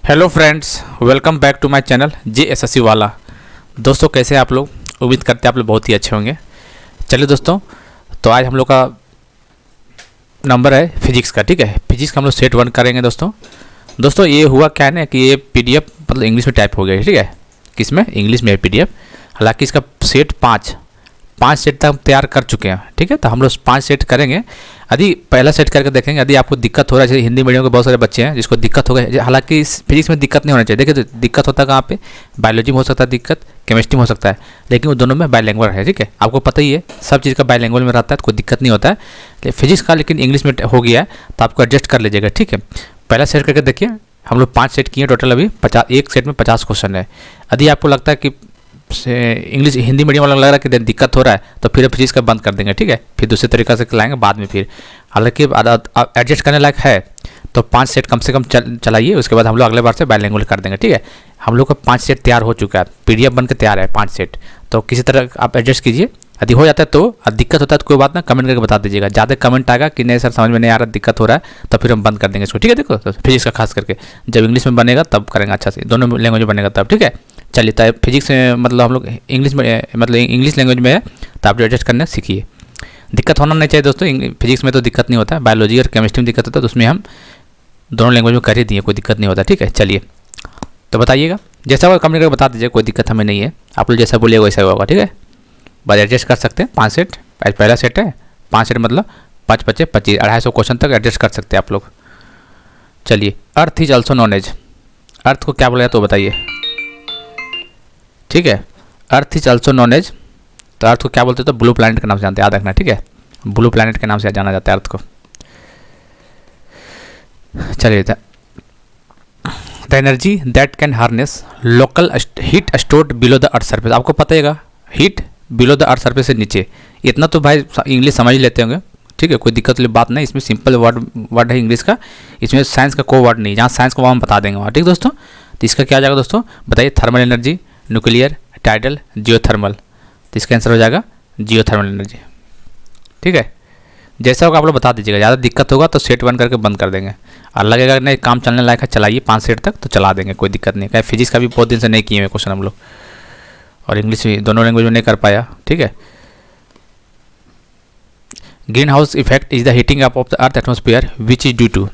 Hello friends, welcome back to my channel JSSC वाला। दोस्तों कैसे हैं आप लोग? उम्मीद करते हैं आप लोग बहुत ही अच्छे होंगे। चलिए दोस्तों, तो आज हम लोग का नंबर है फिजिक्स का। ठीक है, फिजिक्स का हम लोग सेट 1 करेंगे दोस्तों ये हुआ क्या है ना कि ये PDF मतलब इंग्लिश में टाइप हो गया है। ठीक है, किस में? इंग्लिश में है PDF। हालांकि इसका सेट 5 सेट तक हम तैयार कर चुके हैं। ठीक है, तो हम लोग 5 सेट करेंगे। यदि पहला सेट करके देखेंगे, यदि आपको दिक्कत हो रहा है, जैसे हिंदी मीडियम के बहुत सारे बच्चे हैं जिसको दिक्कत हो गई, हालांकि फिजिक्स में दिक्कत नहीं होना चाहिए। देखिए तो दिक्कत होता है कहाँ पे? बायोलॉजी में हो सकता है दिक्कत, केमिस्ट्री में हो सकता है, लेकिन वो दोनों में बायलैंग्वेज है। ठीक है, आपको पता ही है सब चीज़ का बायलैंग्वेज में रहता है, तो कोई दिक्कत नहीं होता है। फिजिक्स का लेकिन इंग्लिश में हो गया है, तो आपको एडजस्ट कर लीजिएगा। ठीक है, पहला सेट करके देखिए। हम लोग 5 सेट किए टोटल। अभी 50, एक सेट में 50 क्वेश्चन है। यदि आपको लगता है कि इंग्लिश हिंदी मीडियम वाला लग रहा है कि दिक्कत हो रहा है, तो फिर फिजिक्स का बंद कर देंगे। ठीक है, फिर दूसरे तरीक़े से लाएंगे बाद में। फिर हालांकि एडजस्ट करने लायक है तो 5 सेट कम से कम चलाइए। उसके बाद हम लोग अगले बार से बायलैंग्वेज कर देंगे। ठीक है, हम लोग का 5 सेट तैयार हो चुका है, PDF बन के तैयार है 5 सेट। तो किसी तरह आप एडजस्ट कीजिए। यदि हो जाता है तो, दिक्कत होता है तो कोई बात ना, कमेंट करके बता दीजिएगा। ज़्यादा कमेंट आएगा कि नहीं सर समझ में नहीं आ रहा, दिक्कत हो रहा है, तो फिर हम बंद कर देंगे इसको। ठीक है, देखो तो फिजिक्स का खास करके जब इंग्लिश में बनेगा तब करेंगे अच्छा से, दोनों लैंग्वेज में बनेगा तब। ठीक है, चलिए। तो फिजिक्स में मतलब हम लोग इंग्लिश में मतलब इंग्लिश लैंग्वेज में है, तो आप एडजस्ट करना सीखिए। दिक्कत होना नहीं चाहिए दोस्तों। फिजिक्स में तो दिक्कत नहीं होता है, बायोलॉजी और केमिस्ट्री में दिक्कत होता है, तो उसमें हम दोनों लैंग्वेज में कर ही दिए, कोई दिक्कत नहीं होता। ठीक है, चलिए तो बताइएगा, जैसा होगा कमेंट करके बता दीजिए। कोई दिक्कत हमें नहीं है, आप लोग जैसा बोलिएगा वैसा होगा। ठीक है, बस एडजस्ट कर सकते हैं। 5 सेट, आज पहला सेट है। 5 सेट मतलब 5 × 5 = 25, 250 क्वेश्चन तक एडजस्ट कर सकते हैं आप लोग। चलिए, earth is also known as. Earth को क्या बोला तो बताइए। ठीक है, earth is also known as. तो अर्थ को क्या बोलते हैं? तो ब्लू प्लैनेट के नाम से जानते हैं, याद रखना। ठीक है, ब्लू प्लैनेट के नाम से जाना जाता है अर्थ को। चलिए, the energy that can harness local heat stored below the earth surface. आपको पता है heat below the earth surface से नीचे। इतना तो भाई इंग्लिश समझ लेते होंगे। ठीक है, कोई दिक्कत वाली बात नहीं। इसमें सिंपल वर्ड है इंग्लिश का, इसमें साइंस का कोई वर्ड नहीं। जहाँ साइंस को वहाँ हम बता देंगे वहाँ। ठीक दोस्तों, तो इसका क्या जाएगा दोस्तों बताइए? Thermal energy, nuclear, tidal, geothermal. तो इसका आंसर हो जाएगा जियोथर्मल एनर्जी। ठीक है, जैसा होगा आप लोग बता दीजिएगा। ज़्यादा दिक्कत होगा तो सेट 1 करके बंद कर देंगे, और लगेगा नहीं काम चलने लायक है, चलाइए 5 सेट तक तो चला देंगे, कोई दिक्कत नहीं है। फिजिक्स का भी बहुत दिन से नहीं किए हुए क्वेश्चन हम लोग, और इंग्लिश भी दोनों लैंग्वेज में नहीं कर पाया। ठीक है, greenhouse effect is the heating up of the earth atmosphere which is due to.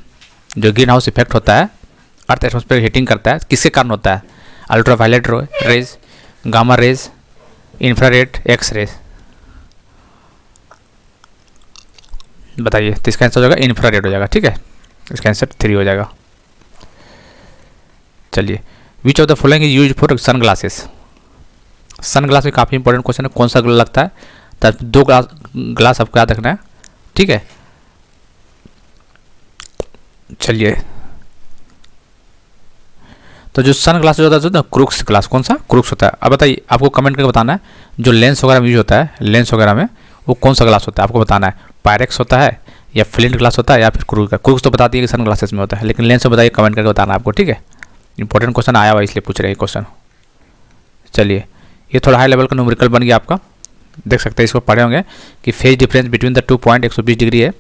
जो ग्रीन हाउस इफेक्ट होता है, अर्थ एटमोस्फियर हीटिंग करता है, किसके कारण होता है? Ultraviolet rays, gamma rays, infrared, X rays. बताइए, तो इसका आंसर हो जाएगा इंफ्रारेड हो जाएगा। ठीक है, इसका आंसर 3 हो जाएगा। चलिए, which of the following is use for sunglasses. Sunglass में काफ़ी इंपॉर्टेंट क्वेश्चन है, कौन सा लगता है? तो 2 ग्लास आपको याद रखना है। ठीक है, चलिए, तो जो सन ग्लास जो होता है ना, क्रूक्स ग्लास। कौन सा? क्रूक्स होता है। अब बताइए, आपको कमेंट करके बताना है जो लेंस वगैरह में यूज होता है, लेंस वगैरह में वो कौन सा ग्लास होता है, आपको बताना है। पायरेक्स होता है, या फ्लिंट ग्लास होता है, या फिर क्रूक्स का। क्रूक्स तो बता दिए कि सन ग्लासेस में होता है, लेकिन लेंस में बताइए, कमेंट करके बताना आपको। ठीक है, इंपॉर्टेंट क्वेश्चन आया हुआ इसलिए पूछ रहे हैं क्वेश्चन। चलिए, ये थोड़ा हाई लेवल का न्यूमेरिकल बन गया आपका, देख सकते हैं। इसको पढ़े होंगे कि phase difference between the 2 point 120 degree है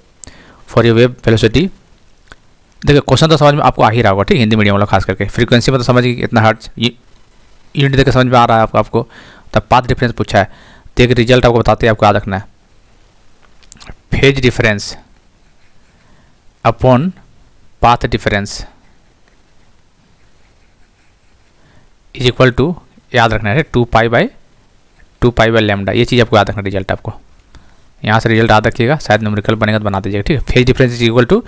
फॉर योर वेव वेलोसिटी। देखिए, क्वेश्चन तो समझ में आपको आ ही रहा होगा। ठीक, हिंदी मीडियम वाला खास करके फ्रीक्वेंसी में तो समझिए कितना हर्ट्ज, यूनिट देकर समझ में आ रहा है आपको। तब पाथ डिफरेंस पूछा है, तो एक रिजल्ट आपको बताते हैं, आपको याद रखना है। Phase difference upon path difference is equal to, याद रखना है 2 पाई बाई लैम्डा। ये चीज़ आपको याद रखना, रिजल्ट आपको यहाँ से रिजल्ट याद रखिएगा, शायद न्यूमेरिकल बनेगा तो बना दीजिएगा। ठीक है, phase difference is equal two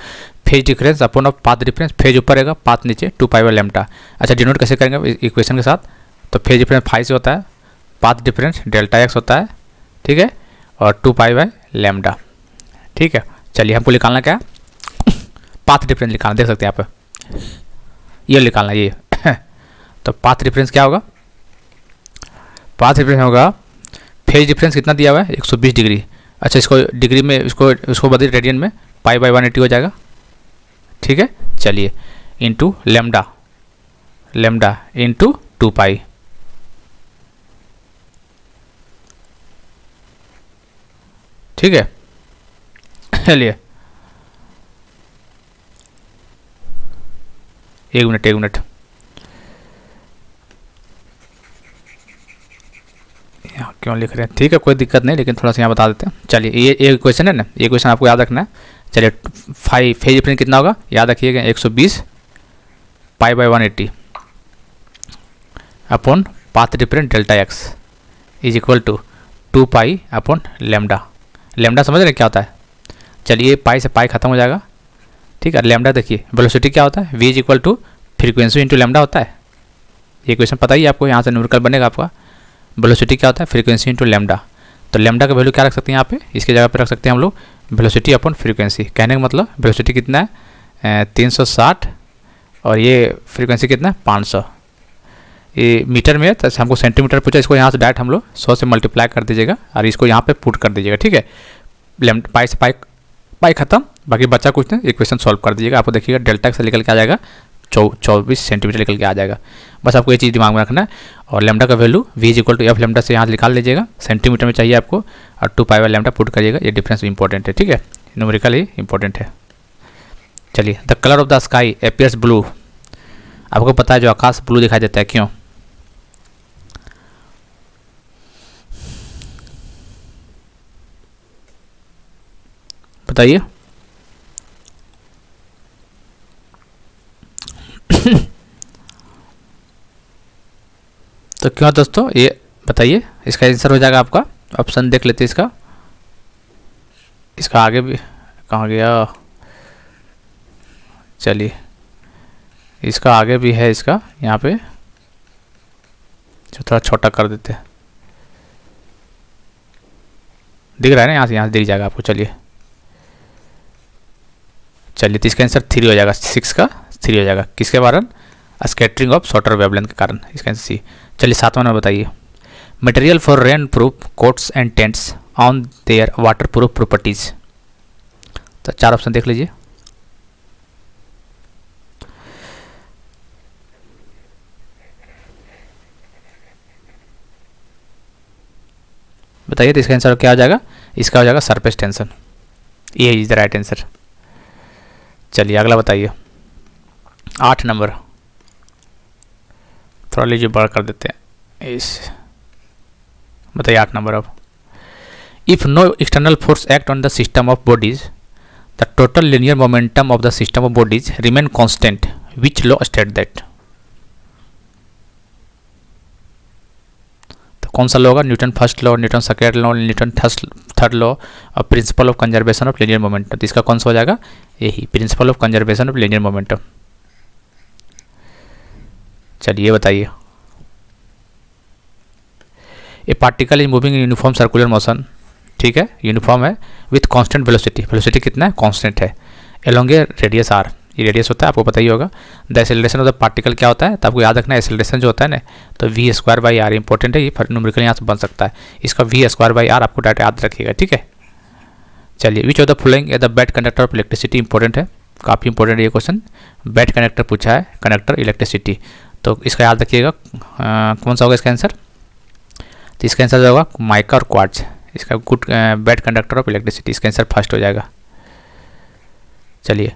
phase difference upon of path difference. Phase ऊपर रहेगा, पाथ नीचे, 2 पाई बाई लैम्डा। अच्छा, डिनोट कैसे करेंगे इक्वेशन के साथ? तो फेज डिफरेंस फाई से होता है, पाथ डिफरेंस डेल्टा एक्स होता है। ठीक है, और 2 पाई बाई लैम्डा। ठीक है, चलिए, हमको निकालना क्या है? पाथ डिफरेंस निकालना, देख सकते हैं आप, ये निकालना ये। तो पाथ डिफरेंस क्या होगा? पाथ डिफरेंस होगा, फेज डिफरेंस कितना दिया हुआ है? 120 डिग्री। अच्छा, इसको डिग्री में इसको बदलिए रेडियन में, पाई बाई 180 हो जाएगा। ठीक है, चलिए, इंटू लेमडा इंटू 2 पाई। ठीक है, चलिए, एक मिनट क्यों लिख रहे हैं, ठीक है कोई दिक्कत नहीं, लेकिन थोड़ा सा यहाँ बता देते हैं। चलिए ये क्वेश्चन है ना, ये क्वेश्चन आपको याद रखना है। चलिए फेज डिफरेंस कितना होगा, याद रखिएगा 120 pi by 180 upon path difference delta x is equal to 2 pi upon lambda. Lambda समझ रहे क्या होता है, चलिए पाई से पाई खत्म हो जाएगा, ठीक है। लेमडा देखिए वेलोसिटी क्या होता है, v is equal to frequency into lambda होता है। ये क्वेश्चन पता ही है आपको, यहाँ से न्यूमेरिकल बनेगा आपका। वेलोसिटी क्या होता है, फ्रीक्वेंसी इंटू लेमडा। तो लेमडा का वैल्यू क्या रख सकते हैं यहाँ पे, इसके जगह पे रख सकते हैं हम लोग वेलोसिटी अपॉन फ्रीक्वेंसी। कहने का मतलब वेलोसिटी कितना है 360 और ये फ्रीक्वेंसी कितना है 500। ये मीटर में है तो हमको सेंटीमीटर पूछा, इसको यहाँ से डायरेक्ट हम लोग 100 से मल्टीप्लाई कर दीजिएगा और इसको यहाँ पे पुट कर दीजिएगा, ठीक है। लेमडा पाई से पाई खत्म, बाकी बच्चा कुछ नहीं, इक्वेशन सॉल्व कर दीजिएगा। आपको देखिएगा डेल्टा से निकल के आ जाएगा 24 सेंटीमीटर निकल के आ जाएगा। बस आपको ये चीज़ दिमाग में रखना है। और लेमडा का value v is equal to F lambda से यहाँ निकाल लीजिएगा, सेंटीमीटर में चाहिए आपको, और 2 पाई बाई लेमडा पुट करिएगा। ये डिफरेंस इंपॉर्टेंट है, ठीक है, न्यूमेरिकल ही इंपॉर्टेंट है। चलिए the colour of the sky appears blue. आपको पता है जो आकाश ब्लू दिखाई देता है, क्यों? बताइए। तो क्यों दोस्तों, ये बताइए, इसका आंसर हो जाएगा आपका, ऑप्शन देख लेते हैं इसका आगे भी कहाँ गया, चलिए इसका आगे भी है, इसका यहाँ पे जो थोड़ा छोटा कर देते हैं, दिख रहा है ना, यहाँ से दिख जाएगा आपको। चलिए तो इसका आंसर 3 हो जाएगा, 6 का 3 हो जाएगा। किसके कारण, स्कैटरिंग ऑफ शॉर्टर वेवलेंथ के कारण, इसका आंसर सी। चलिए 7वां नंबर बताइए, material for rain proof quotes and tents on their water proof properties. तो 4 ऑप्शन देख लीजिए। बताइए तो इसका आंसर क्या हो जाएगा, इसका हो जाएगा सरफेस टेंशन, ये इज द राइट आंसर। चलिए अगला बताइए 8 नंबर, थोड़ा लीजिए बड़ा कर देते हैं इस, बताइए 8 नंबर। अब if no external force act on the system of bodies the total linear momentum of the system of bodies remain constant, which law state that. तो कौन सा लॉ होगा, Newton first law, Newton second law, Newton third law और principle of conservation of linear momentum. तो इसका कौन सा हो जाएगा, यही principle of conservation of linear momentum. चलिए बताइए, a particle is moving in uniform circular motion, ठीक है, यूनिफॉर्म है, विथ कांस्टेंट वेलोसिटी, वेलोसिटी कितना है, कांस्टेंट है, एलोंग ए रेडियस आर, ये रेडियस होता है, आपको पता ही होगा। The acceleration of the particle क्या होता है, तो आपको याद रखना है एक्सेलरेशन जो होता है ना, तो v square by R important है, ये न्यूमेरिकल यहाँ से बन सकता है, इसका v स्क्वायर बाई आर आपको डायरेक्ट याद रखिएगा, ठीक है। चलिए which of the following A the bad conductor of electricity, important है, काफ़ी इंपॉर्टेंट है ये क्वेश्चन, बैड कंडक्टर पूछा है, कंडक्टर इलेक्ट्रिसिटी, तो इसका याद रखिएगा कौन सा होगा इसका आंसर। तो इसका आंसर होगा माइका और क्वार्ट्ज, इसका good bad conductor of electricity, इसका आंसर फर्स्ट हो जाएगा। चलिए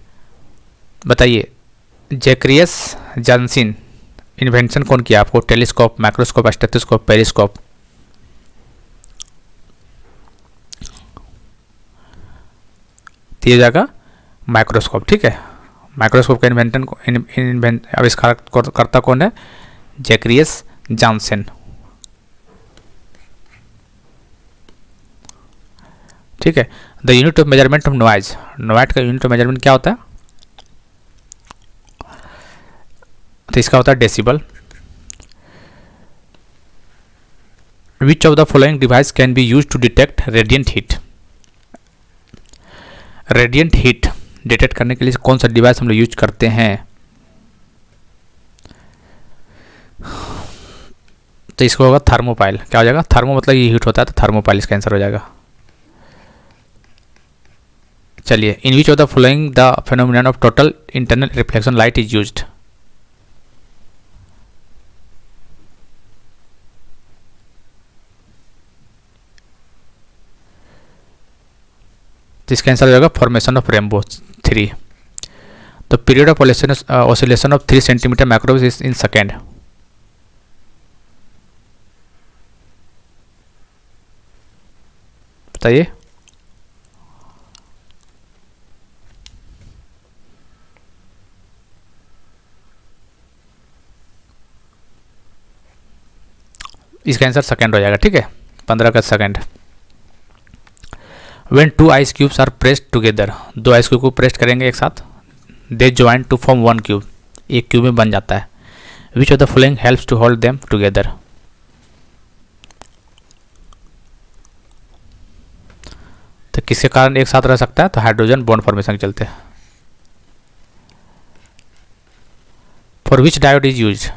बताइए, जैक्रियस जॉनसन इन्वेंशन कौन किया आपको, टेलीस्कोप, माइक्रोस्कोप, स्टेथोस्कोप, पेरिस्कोप। तो ये जाएगा माइक्रोस्कोप, ठीक है। माइक्रोस्कोप का आविष्कार करता कौन है, जैक्रियस जॉनसन, ठीक है। The unit of measurement of noise, noise का यूनिट ऑफ मेजरमेंट क्या होता है, तो इसका होता है decibel. Which of the following device can be use to detect radiant heat, radiant heat detect करने के लिए कौन सा डिवाइस हम लोग यूज करते हैं, तो इसको होगा थर्मोपाइल, क्या हो जाएगा, थर्मो मतलब ये हीट होता है, तो थर्मोपाइल इसका आंसर हो जाएगा। चलिए in which of the following the phenomenon of total internal reflection light is used, तो इसका आंसर हो जाएगा फॉर्मेशन ऑफ रेनबो 3। तो period of oscillation of 3 centimetre microwave is in second, बताइए। इसका आंसर सेकंड हो जाएगा, ठीक है, 15 का second. When two ice cubes are pressed together, दो आइस क्यूब को प्रेस्ड करेंगे एक साथ, they join to form one cube, एक क्यूब में बन जाता है। Which of the following helps to hold them together, तो किसके कारण एक साथ रह सकता है, तो हाइड्रोजन बॉन्ड फॉर्मेशन के चलते। For which diode is used,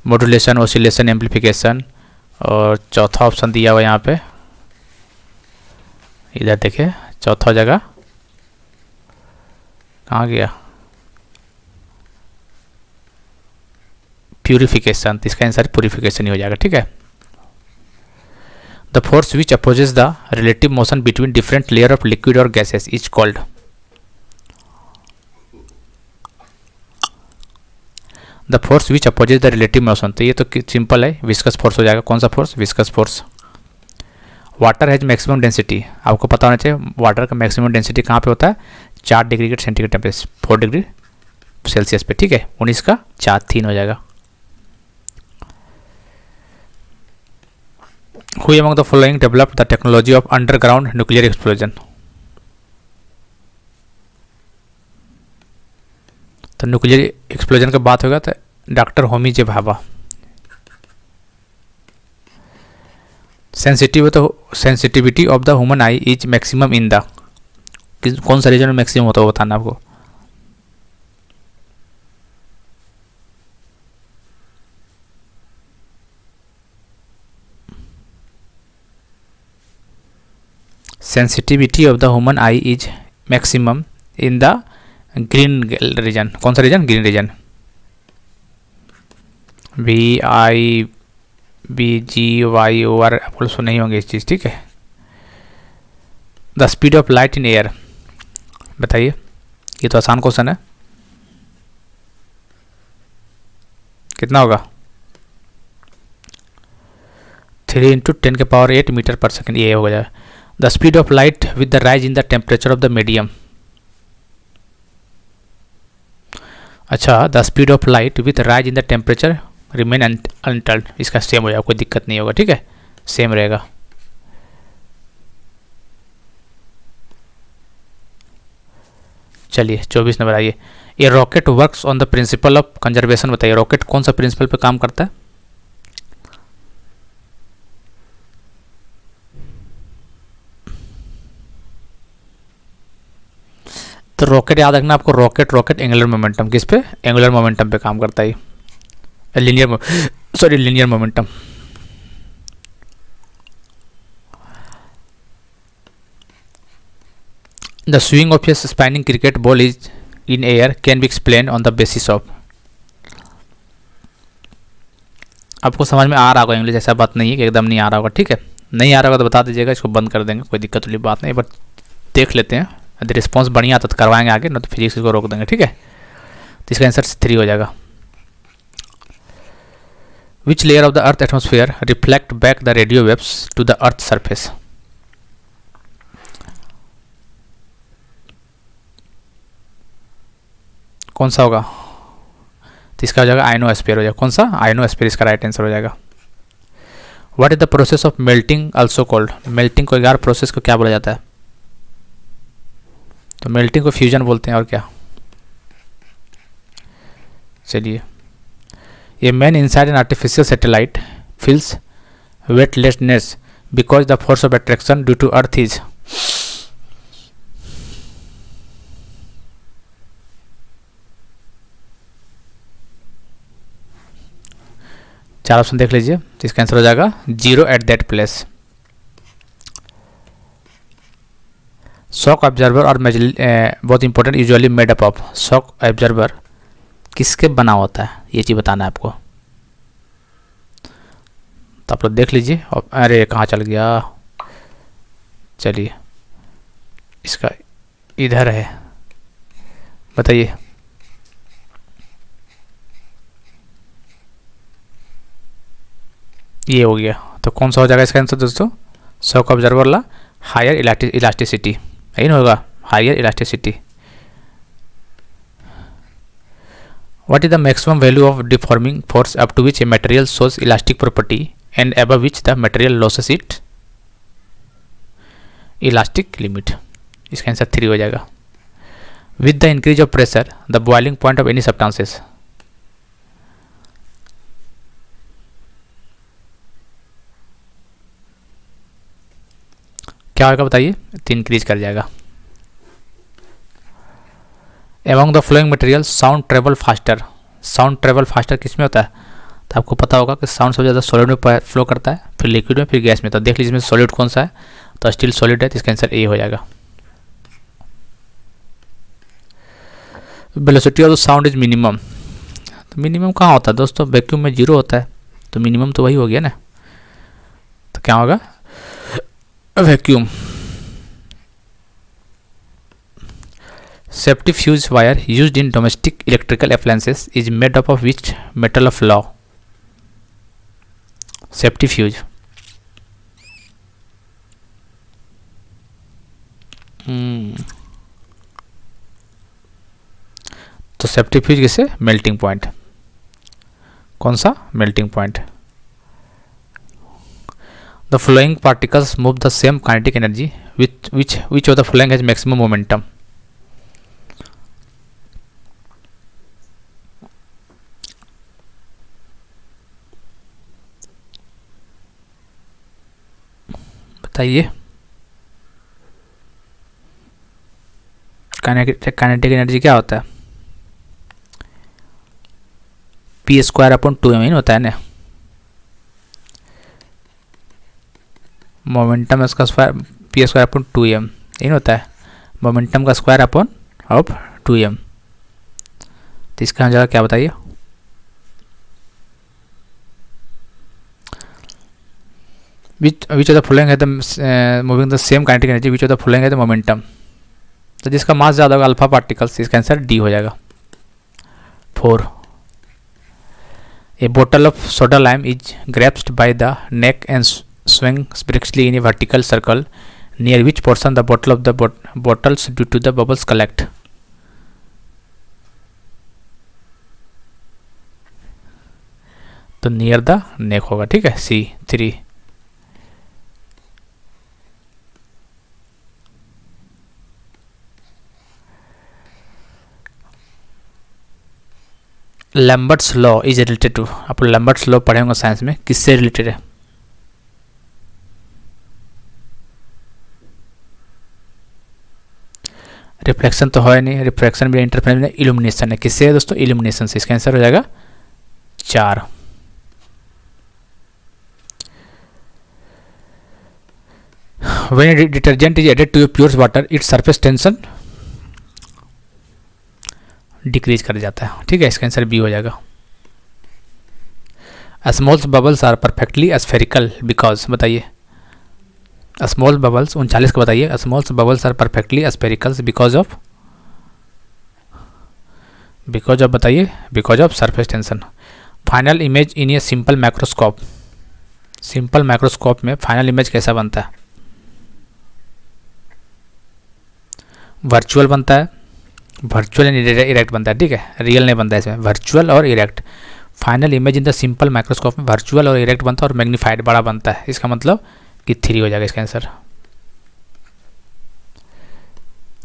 modulation, oscillation, amplification, और चौथा ऑप्शन दिया हुआ यहाँ पे, इधर देखिए चौथा जगह कहाँ गया, प्यूरिफिकेशन, तो इसका आंसर प्यूरिफिकेशन ही हो जाएगा, ठीक है। The force which opposes the relative motion between different layer of liquid और gases is called, the force which opposes the relative motion, तो ये तो सिंपल है, विस्कस फोर्स हो जाएगा। कौन सा force, viscous force. Water has maximum density, आपको पता होना चाहिए वाटर का मैक्सिमम डेंसिटी कहाँ पे होता है, 4 डिग्री के सेंटीग्रेड टेम्परेचर, 4 डिग्री सेल्सियस पे, ठीक है। 19 का 4, 3 हो जाएगा। Who among the following develop the technology of underground nuclear explosion, तो न्यूक्लियर एक्सप्लोजन की बात होगा तो doctor Homi J Bhabha. Sensitivity of the human eye is maximum in the, कौन सा रीजन में मैक्सिमम होता है वो बताना आपको। Sensitivity of the human eye is maximum in the green region, कौन सा रीजन, ग्रीन रीजन, VIBGYOR, आप लोग सुने ही होंगे इस चीज़, ठीक है। The speed of light in air, बताइए, ये तो आसान क्वेश्चन है, कितना होगा, 3 × 10⁸ मीटर पर सेकेंड, ये हो जाए। The speed of light with the rise in the temperature of the medium, अच्छा, the speed of light with rise in the temperature remain unaltered, इसका सेम हो जाएगा, कोई दिक्कत नहीं होगा, ठीक है, सेम रहेगा। चलिए 24 नंबर आइए। ये rocket works on the principal of conservation, बताइए रॉकेट कौन सा प्रिंसिपल पे काम करता है, तो रॉकेट याद रखना आपको, रॉकेट एंगुलर मोमेंटम, किस पे, एंगुलर मोमेंटम पे काम करता है, linear momentum. The swing of A spinning cricket ball is in air can be explain on the basis of, आपको समझ में आ रहा होगा इंग्लिश, ऐसा बात नहीं है कि एकदम नहीं आ रहा होगा, ठीक है, नहीं आ रहा होगा तो बता दीजिएगा, इसको बंद कर देंगे, कोई दिक्कत वाली बात नहीं, बट देख लेते हैं, यदि रिस्पॉन्स बढ़िया आता तो करवाएंगे आगे, ना तो फिजिक्स को रोक देंगे, ठीक है। तो इसका आंसर 3 हो जाएगा। Which layer of the earth atmosphere reflect back the radio waves to the earth surface, कौन सा होगा, तो इसका हो जाएगा आयनोस्फीयर हो जाएगा, कौन सा, आयनोस्फीयर इसका राइट आंसर हो जाएगा। What is the process of melting also called, melting को यार प्रोसेस को क्या बोला जाता है, तो मेल्टिंग को फ्यूजन बोलते हैं, और क्या। चलिए, ये man inside an artificial satellite feels weightlessness because the force of attraction due to earth is, चार ऑप्शन देख लीजिए, तो इसका आंसर हो जाएगा 0 at that place. Shock observer और बहुत important, usually made up of, shock observer किसके बना होता है, ये चीज़ बताना है आपको, तो आप लोग देख लीजिए। अरे कहाँ चल गया, चलिए इसका इधर है, बताइए। ये हो गया। तो कौन सा हो जाएगा इसका आंसर दोस्तों? शॉक ऑब्जर्वर वाला हायर इलास्टिसिटी, यही ना होगा, higher elasticity. What is the maximum value of deforming force up to which a material shows elastic property and above which the material loses its elastic limit? इसका answer 3 हो जाएगा। With the increase of pressure, the boiling point of any substances, क्या होगा बताइए? 3 increase कर जाएगा। Among the flowing material, sound travel faster. Sound travel faster किस में होता है? तो आपको पता होगा कि साउंड सबसे ज़्यादा सॉलिड में फ्लो करता है, फिर लिक्विड में, फिर गैस में। तो देख लीजिए इसमें सॉलिड कौन सा है, तो स्टिल सॉलिड है, तो इसका आंसर ए हो जाएगा। Velocity of the sound is minimum. तो मिनिमम कहाँ होता है दोस्तों? वैक्यूम में 0 होता है, तो मिनिमम तो वही हो गया ना। तो क्या होगा? Vacuum. Safety fuse wire used in domestic electrical appliances is made up of which metal of law? Safety fuse. तो सेफ्टी फ्यूज किसे? Melting point. कौन सा? Melting point. The flowing particles move the same kinetic energy. Which of the flowing has maximum momentum? बताइए। Kinetic energy क्या होता है? P square upon 2m ही होता है ना। मोमेंटम इसका square P square upon 2m यही होता है, मोमेंटम का स्क्वायर अपॉन ऑफ 2m। तो इसका हो जाएगा क्या बताइए? which of the following है the moving the same kinetic energy, which of the following है द मोमेंटम। तो जिसका मास ज़्यादा होगा अल्फा पार्टिकल्स, इसका आंसर डी हो जाएगा 4। A bottle of soda lime is grasped by the neck and swings briskly in a vertical circle near which portion the bottle of the bottles due to the bubbles collect। तो near the neck होगा, ठीक है, C 3। Lambert's law is related to, आप Lambert's law पढ़े होंगे science में, किससे related है? रिफ्लेक्शन तो है नहीं, रिफ्रैक्शन भी इंटरफेरेंस में, इल्यूमिनेशन है। किससे है दोस्तों? इल्यूमिनेशन से। इसका आंसर हो जाएगा 4। When a detergent is added to a pure water, its surface tension decrease कर जाता है, ठीक है, इसका आंसर बी हो जाएगा। Small bubbles are perfectly spherical because, बताइए। स्मॉल बबल्स 39 का बताइए। Small bubbles are perfectly spherical because of बताइए, because of surface tension. Final image in a simple microscope, simple microscope में फाइनल इमेज कैसा बनता है? वर्चुअल बनता है, वर्चुअल एंड इरेक्ट बनता है, ठीक है, रियल नहीं बनता है इसमें, वर्चुअल और erect. Final image in the simple microscope में वर्चुअल और इरेक्ट बनता है और मैग्नीफाइड बड़ा बनता है। इसका मतलब कि 3 हो जाएगा इसका आंसर,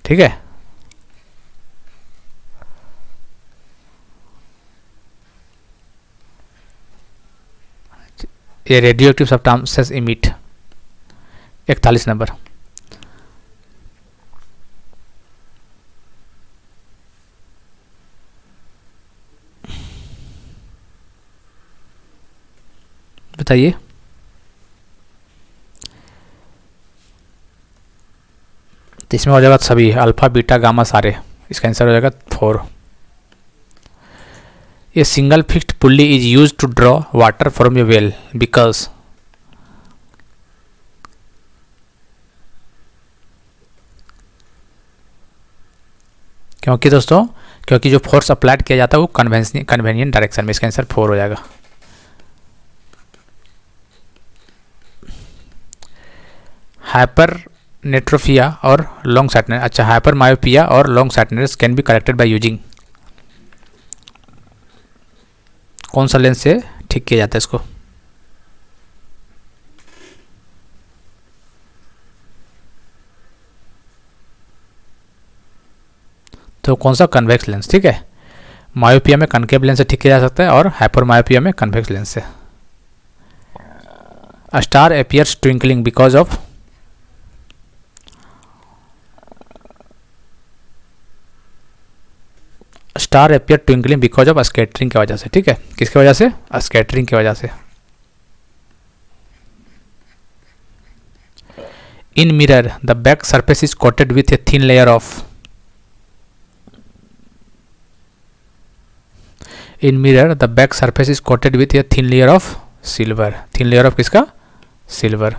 ठीक है। ये radio active substances emit 41 number. बताइए। तो इसमें हो जाएगा सभी अल्फा बीटा गामा सारे, इसका आंसर हो जाएगा 4। A single fixed pulley is use to draw water from a well because, क्योंकि दोस्तों, क्योंकि जो फोर्स अप्लाइड किया जाता है वो कन्वेनियंट डायरेक्शन में। इसका आंसर 4 हो जाएगा। हाइपर नेट्रोफिया और लॉन्ग साइटनेस, अच्छा हाइपर मायोपिया और long sightedness can be corrected by using, कौन सा लेंस से ठीक किया जाता है इसको? तो कौन सा? कन्वेक्स लेंस, ठीक है। मायोपिया में कनकेव लेंस से ठीक किया जा सकता है और हाइपर मायोपिया में कन्वेक्स लेंस से। A star appears twinkling because of, star appear twinkling because of scattering की वजह से, ठीक है। किसकी वजह से? स्कैटरिंग की वजह से। In mirror the back surface is coated with a thin layer of, in mirror the back surface is coated with a thin layer of silver, thin layer of किसका? Silver.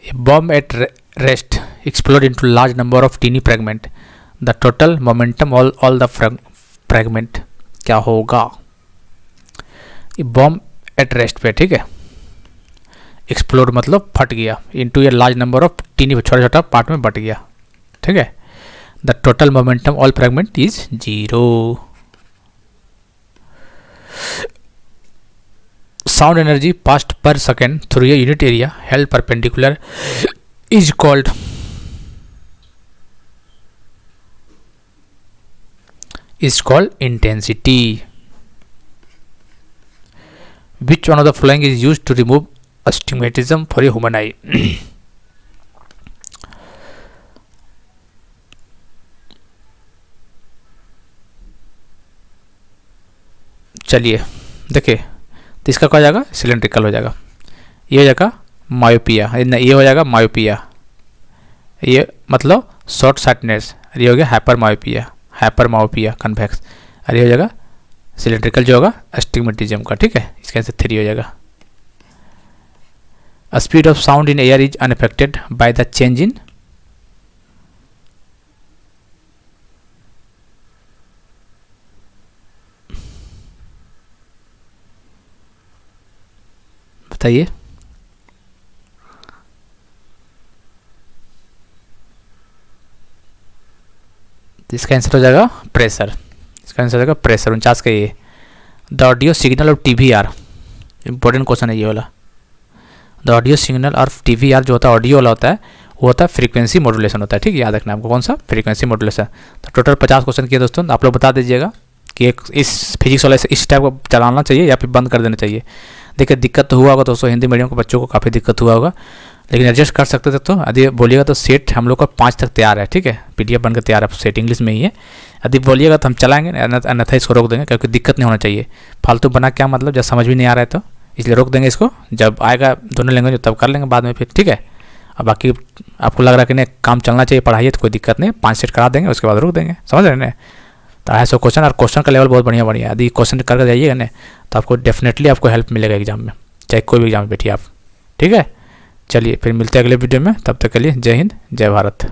A bomb at rest explode into large number of teeny fragment, the total momentum all the fragment क्या होगा? ये bomb at rest पे, ठीक है, explode मतलब फट गया, into a large number of tiny, छोटा छोटा पार्ट में बट गया, ठीक है। The total momentum all fragment is 0। Sound energy passed per second through a unit area held perpendicular is called, is called intensity. Which one of the following is used to remove astigmatism for a human eye? चलिए देखिए, तो इसका क्या हो जाएगा? Cylindrical हो जाएगा, ये हो जाएगा मायोपिया, ये हो जाएगा मायोपिया, ये मतलब शॉर्ट साइटनेस, ये हो गया hyper myopia, hyper myopia convex, और ये हो जाएगा सिलेंड्रिकल जो होगा एस्टिग्मेटिज्म का, ठीक है। इसका आंसर 3 हो जाएगा। Speed of sound in air is unaffected by the change in, बताइए। तो इसका आंसर हो जाएगा प्रेशर, इसका आंसर हो जाएगा प्रेशर। 49 का ये। The audio signal of TVR, important question है ये वाला। द ऑडियो सिग्नल और TVR जो होता है ऑडियो वाला होता है, वो होता है फ्रीक्वेंसी मॉड्यूलेशन होता है, ठीक है, याद रखना आपको, कौन सा? Frequency modulation. तो टोटल 50 क्वेश्चन किए दोस्तों, आप लोग बता दीजिएगा कि एक इस फिजिक्स वाले से इस टाइप को चलाना चाहिए या फिर बंद कर देना चाहिए। देखिए दिक्कत तो हुआ होगा दोस्तों, हिंदी मीडियम के बच्चों को काफ़ी दिक्कत हुआ होगा, लेकिन एडजस्ट कर सकते थे। तो यदि बोलिएगा तो सेट हम लोग का 5 तक तैयार है, ठीक है, PDF बनकर तैयार है, सेट इंग्लिश में ही है। यदि बोलिएगा तो हम चलाएंगे, अन्यथा इसको रोक देंगे, क्योंकि दिक्कत नहीं होना चाहिए। फालतू बना क्या मतलब, जब समझ भी नहीं आ रहा है तो इसलिए रोक देंगे इसको, जब आएगा दोनों लैंग्वेज तब कर लेंगे बाद में फिर, ठीक है। अब बाकी आपको लग रहा है कि नहीं काम चलना चाहिए, पढ़ाई है तो कोई दिक्कत नहीं, 5 सेट करा देंगे, उसके बाद रोक देंगे, समझ रहे हैं। तो 250 क्वेश्चन, और क्वेश्चन का लेवल बहुत बढ़िया बढ़िया, यदि क्वेश्चन करके जाइएगा ना तो आपको डेफिनेटली आपको हेल्प मिलेगा एग्जाम में, चाहे कोई भी एग्जाम में बैठिए आप, ठीक है। चलिए फिर मिलते हैं अगले वीडियो में, तब तक के लिए जय हिंद जय भारत।